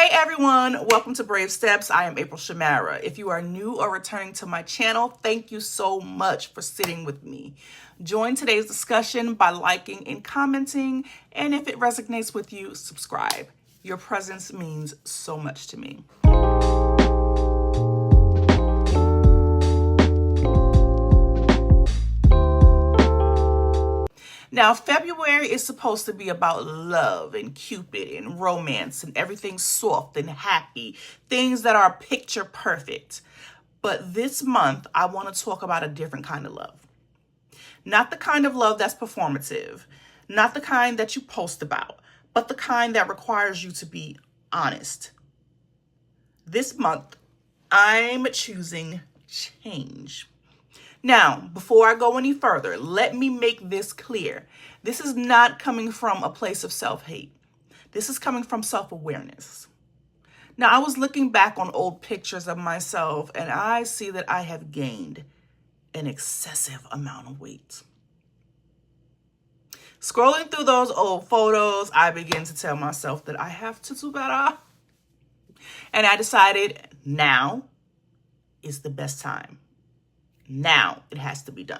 Hey everyone, welcome to Brave Steps. I am April Shamara. If you are new or returning to my channel, thank you so much for sitting with me. Join today's discussion by liking and commenting, and if it resonates with you, subscribe. Your presence means so much to me. Now, February is supposed to be about love and Cupid and romance and everything soft and happy, things that are picture perfect. But this month, I want to talk about a different kind of love. Not the kind of love that's performative, not the kind that you post about, but the kind that requires you to be honest. This month, I'm choosing change. Now, before I go any further, let me make this clear. This is not coming from a place of self-hate. This is coming from self-awareness. Now, I was looking back on old pictures of myself, and I see that I have gained an excessive amount of weight. Scrolling through those old photos, I began to tell myself that I have to do better. And I decided now is the best time. Now it has to be done.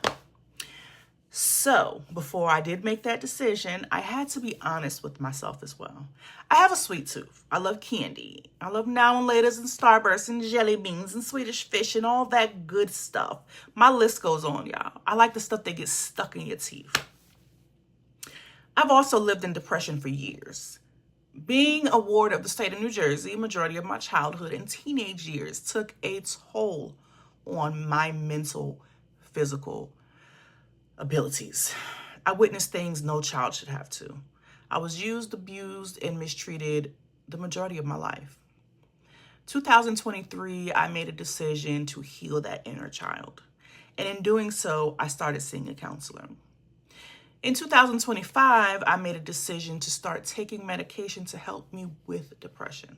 So before I did make that decision, I had to be honest with myself as well. I have a sweet tooth. I love candy. I love now and laters and Starbursts and jelly beans and Swedish fish and all that good stuff. My list goes on, y'all. I like the stuff that gets stuck in your teeth. I've also lived in depression for years. Being a ward of the state of New Jersey, majority of my childhood and teenage years took a toll on my mental, physical abilities. I witnessed things no child should have to. I was used, abused, and mistreated the majority of my life. 2023, I made a decision to heal that inner child. And in doing so, I started seeing a counselor. In 2025, I made a decision to start taking medication to help me with depression.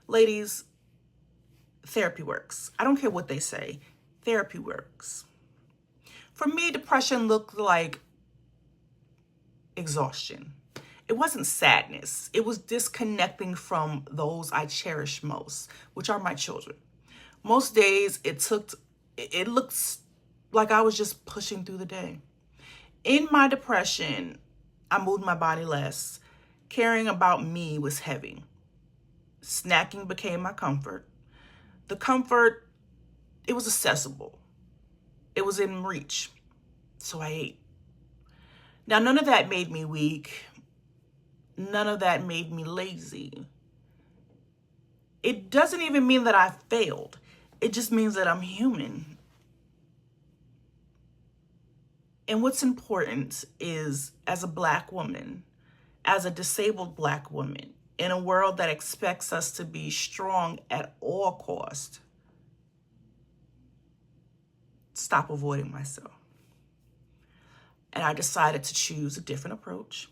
Ladies, therapy works. I don't care what they say. Therapy works. For me, depression looked like exhaustion. It wasn't sadness. It was disconnecting from those I cherish most, which are my children. Most days it looked like I was just pushing through the day. In my depression, I moved my body less. Caring about me was heavy. Snacking became my comfort. The comfort, it was accessible. It was in reach. So I ate. Now, none of that made me weak. None of that made me lazy. It doesn't even mean that I failed. It just means that I'm human. And what's important is, as a Black woman, as a disabled Black woman, in a world that expects us to be strong at all costs, stop avoiding myself. And I decided to choose a different approach.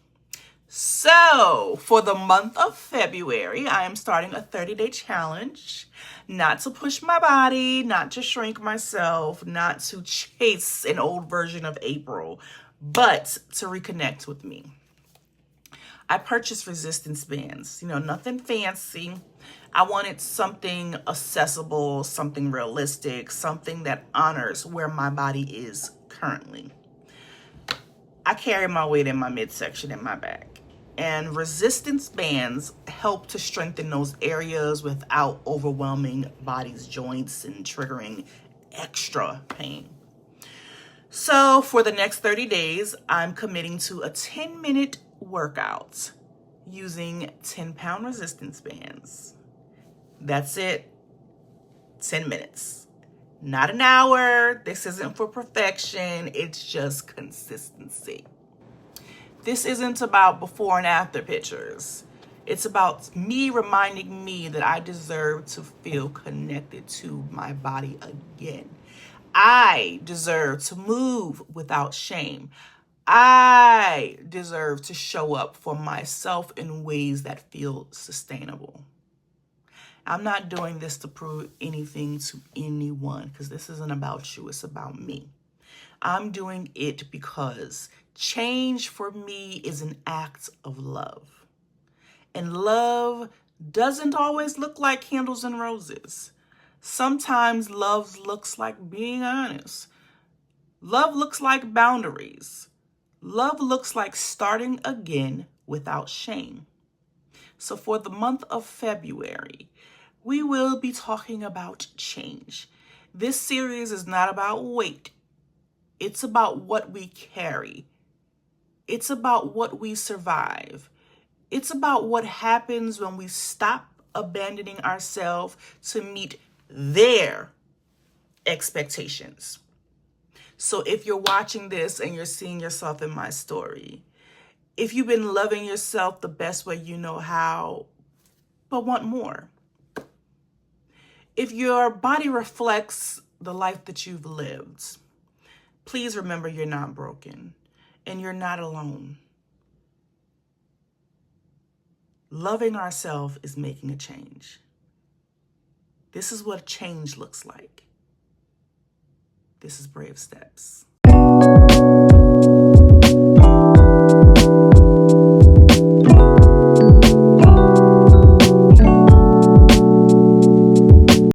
So for the month of February, I am starting a 30-day challenge, not to push my body, not to shrink myself, not to chase an old version of April, but to reconnect with me. I purchased resistance bands, nothing fancy. I wanted something accessible, something realistic, something that honors where my body is currently. I carry my weight in my midsection in my back. And resistance bands help to strengthen those areas without overwhelming body's joints and triggering extra pain. So for the next 30 days, I'm committing to a 10-minute workout using 10-pound resistance bands. That's it. 10 minutes. Not an hour. This isn't for perfection. It's just consistency. This isn't about before and after pictures. It's about me reminding me that I deserve to feel connected to my body again. I deserve to move without shame. I deserve to show up for myself in ways that feel sustainable. I'm not doing this to prove anything to anyone, because this isn't about you, it's about me. I'm doing it because change for me is an act of love. And love doesn't always look like candles and roses. Sometimes love looks like being honest. Love looks like boundaries. Love looks like starting again without shame. So for the month of February, we will be talking about change. This series is not about weight. It's about what we carry. It's about what we survive. It's about what happens when we stop abandoning ourselves to meet their expectations. So if you're watching this and you're seeing yourself in my story, if you've been loving yourself the best way you know how, but want more, if your body reflects the life that you've lived, please remember you're not broken and you're not alone. Loving ourselves is making a change. This is what change looks like. This is Brave Steps.